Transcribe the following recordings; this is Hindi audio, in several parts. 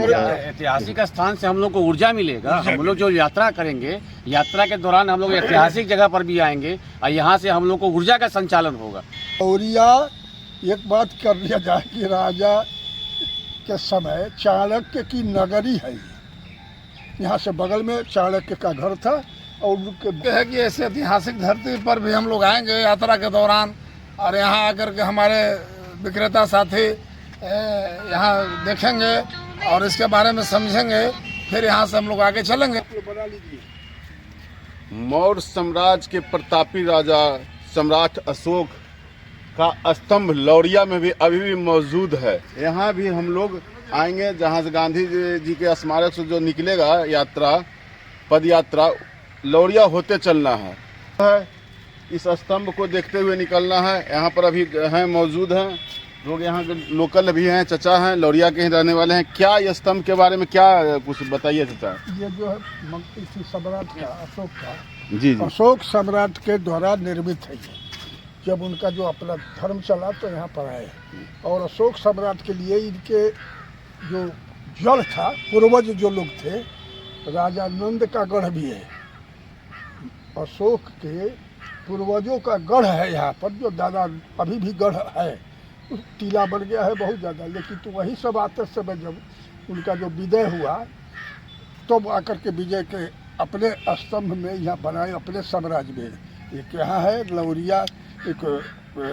ऐतिहासिक स्थान से हम लोग को ऊर्जा मिलेगा। हम लोग जो यात्रा करेंगे, यात्रा के दौरान हम लोग ऐतिहासिक जगह पर भी आएंगे और यहाँ से हम लोग को ऊर्जा का संचालन होगा। लौरिया एक बात कर लिया जाए कि राजा के समय चाणक्य की नगरी है। यहाँ से बगल में चाणक्य का घर था और उनके है कि ऐसे ऐतिहासिक धरती पर भी हम लोग आएंगे यात्रा के दौरान और यहाँ आकर के हमारे विक्रेता साथी यहाँ देखेंगे और इसके बारे में समझेंगे, फिर यहाँ से हम लोग आगे चलेंगे। मौर्य साम्राज्य के प्रतापी राजा सम्राट अशोक का स्तंभ लौरिया में भी अभी भी मौजूद है। यहाँ भी हम लोग आएंगे जहाँ से गांधी जी के स्मारक से जो निकलेगा यात्रा, पद यात्रा लौरिया होते चलना है। इस स्तंभ को देखते हुए निकलना है। यहाँ पर अभी हैं, मौजूद हैं लोग, यहाँ के लोकल भी हैं, चचा हैं, लौरिया के ही रहने वाले हैं। क्या ये स्तंभ के बारे में क्या कुछ बताइए चचा। ये जो है इसी सम्राट का अशोक का जी अशोक सम्राट के द्वारा निर्मित है। ये जब उनका जो अपना धर्म चला तो यहाँ पर आए और अशोक सम्राट के लिए इनके जो जड़ था, पूर्वज जो लोग थे, राजा नंद का गढ़ भी है। अशोक के पूर्वजों का गढ़ है यहाँ पर, जो दादा अभी भी गढ़ है। टीला बन गया है बहुत ज़्यादा, लेकिन तो वही सब आते समय जब उनका जो विजय हुआ तब आकर के विजय के अपने स्तंभ में यहाँ बनाए अपने साम्राज्य में। एक यहाँ है लौरिया, एक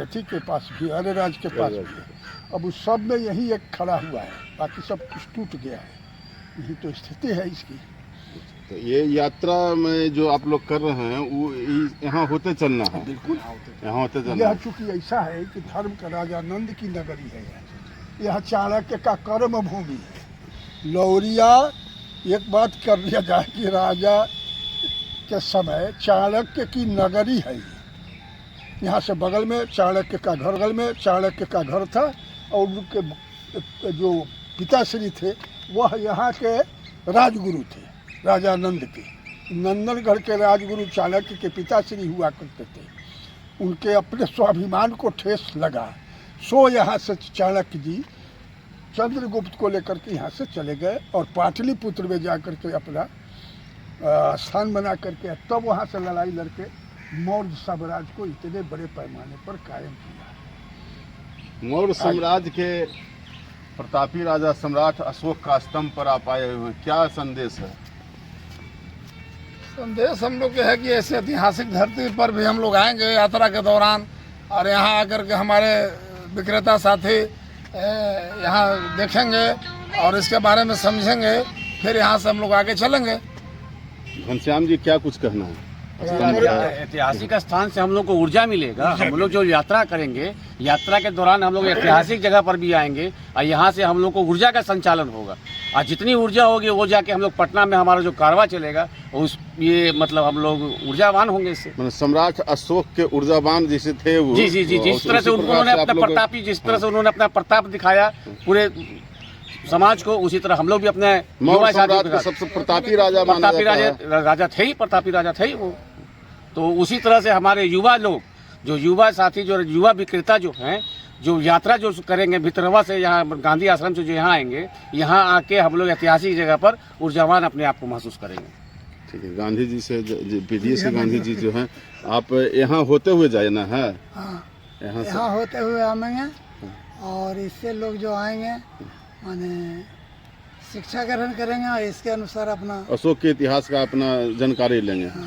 अथी के पास भी, अरेराज के पास भी है। अब उस सब में यही एक खड़ा हुआ है, बाकी सब कुछ टूट गया है। यही तो स्थिति है इसकी। तो ये यात्रा में जो आप लोग कर रहे हैं वो यहाँ होते चलना है। बिल्कुल यहाँ होते चलना यह है। चूँकि ऐसा है कि धर्म का राजा नंद की नगरी है। यह चाणक्य का कर्म भूमि है। लौरिया एक बात कर लिया जाए कि राजा के समय चाणक्य की नगरी है। यहाँ से बगल में चाणक्य का घर था और उनके जो पिताश्री थे वह यहाँ के राजगुरु थे, राजा नंद के। नंदनगढ़ के राजगुरु चाणक्य के पिताश्री हुआ करते थे। उनके अपने स्वाभिमान को ठेस लगा, सो यहाँ से चाणक्य जी चंद्रगुप्त को लेकर के यहाँ से चले गए और पाटलिपुत्र में जाकर के अपना स्थान बना करके तब वहाँ से लड़ाई लड़के मौर्य साम्राज्य को इतने बड़े पैमाने पर कायम किया। मौर्य साम्राज्य के प्रतापी राजा सम्राट अशोक का स्तंभ पर आप आए हुए हैं, क्या संदेश है? संदेश हम लोग के है कि ऐसे ऐतिहासिक धरती पर भी हम लोग आएंगे यात्रा के दौरान और यहाँ आकर के हमारे विक्रेता साथी यहाँ देखेंगे और इसके बारे में समझेंगे, फिर यहाँ से हम लोग आगे चलेंगे। घनश्याम जी क्या कुछ कहना है? ऐतिहासिक स्थान से हम लोग को ऊर्जा मिलेगा। हम लोग जो यात्रा करेंगे, यात्रा के दौरान हम लोग ऐतिहासिक जगह पर भी आएंगे और यहाँ से हम लोग को ऊर्जा का संचालन होगा। और जितनी ऊर्जा होगी वो जाके हम लोग पटना में हमारा जो कारवा चलेगा उस ये मतलब हम लोग ऊर्जावान होंगे इससे। सम्राट अशोक के ऊर्जावान जैसे थे वो। जी जी जी, जिस तरह से उन्होंने अपना प्रतापी, जिस तरह से उन्होंने अपना प्रताप दिखाया पूरे समाज को, उसी तरह हम लोग भी अपने सबसे प्रतापी राजा राजा थे ही, प्रतापी राजा थे ही वो। तो उसी तरह से हमारे युवा लोग, जो युवा साथी, जो युवा विक्रेता जो हैं, जो यात्रा जो करेंगे भितरवा से यहाँ गांधी आश्रम से जो यहाँ आएंगे, यहाँ आके हम लोग ऐतिहासिक जगह पर ऊर्जावान अपने आप को महसूस करेंगे। ठीक है, गांधी जी से पीडीए से गांधी जी जो हैं, आप यहाँ होते हुए जाना है। यहाँ होते हुए आएंगे और इससे लोग जो आएंगे माने शिक्षा ग्रहण करेंगे और इसके अनुसार अपना अशोक के इतिहास का अपना जानकारी लेंगे।